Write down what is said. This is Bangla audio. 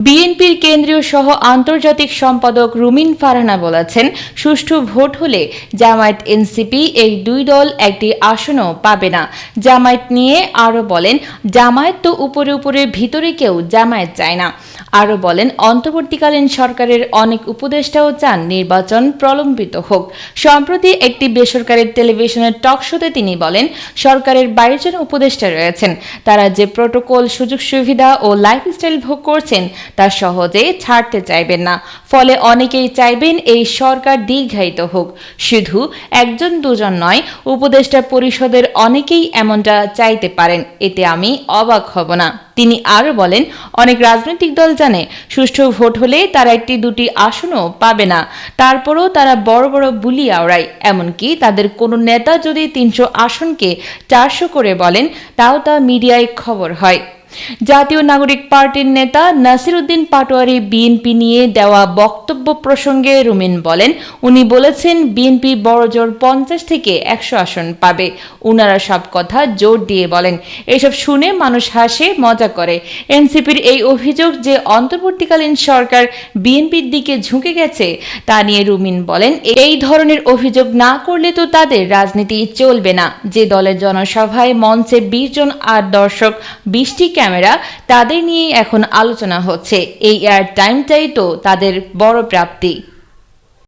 বিএনপির কেন্দ্রীয় সহ আন্তর্জাতিক সম্পাদক রুমিন ফারহানা বলেছেন, সুষ্ঠু ভোট হলে জামায়াত এনসিপি এই দুই দল একটি আসনও পাবে না। জামায়াত নিয়ে আরও বলেন, জামায়াত তো উপরে উপরে, ভিতরে কেউ জামায়াত চায় না। আরও বলেন, অন্তর্বর্তীকালীন সরকারের অনেক উপদেষ্টাও চান নির্বাচন প্রলম্বিত হোক। সম্প্রতি একটি বেসরকারি টেলিভিশনের টক শোতে তিনি বলেন, সরকারের 22 জন উপদেষ্টা রয়েছেন, তারা যে প্রোটোকল, সুযোগ সুবিধা ও লাইফস্টাইল ভোগ করছেন তা সহজে ছাড়তে চাইবেন না। ফলে অনেকেই চাইবেন এই সরকার দীর্ঘায়িত হোক। শুধু একজন দুজন নয়, উপদেষ্টা পরিষদের অনেকেই এমনটা চাইতে পারেন। এতে আমি অবাক হব না। তিনি আরও বলেন, অনেক রাজনৈতিক দল জানে সুষ্ঠু ভোট হলে তারা একটি দুটি আসনও পাবে না, তারপরও তারা বড় বড় বুলি আওড়ায়। এমনকি তাদের কোনো নেতা যদি 300 আসনকে 400 করে বলেন, তাও তা মিডিয়ায় খবর হয়। জাতীয় নাগরিক পার্টির নেতা নাসির উদ্দিন পাটোয়ারি বিএনপি নিয়ে দেওয়া বক্তব্য প্রসঙ্গে রুমিন বলেন, উনি বলেছেন বিএনপি বড়জোর 50 থেকে 100 আসন পাবে। উনারা সব কথা জোর দিয়ে বলেন। এসব শুনে মানুষ হাসে, মজা করে। এনসিপির এই অভিযোগ যে অন্তর্বর্তীকালীন সরকার বিএনপির দিকে ঝুঁকে গেছে, তা নিয়ে রুমিন বলেন, এই ধরনের অভিযোগ না করলে তো তাদের রাজনীতি চলবে না। যে দলের জনসভায় মঞ্চে 20 জন আর দর্শক 20টি ক্যামেরা, তাদের নিয়ে এখন আলোচনা হচ্ছে। এই এয়ার টাইমটাই তো তাদের বড় প্রাপ্তি।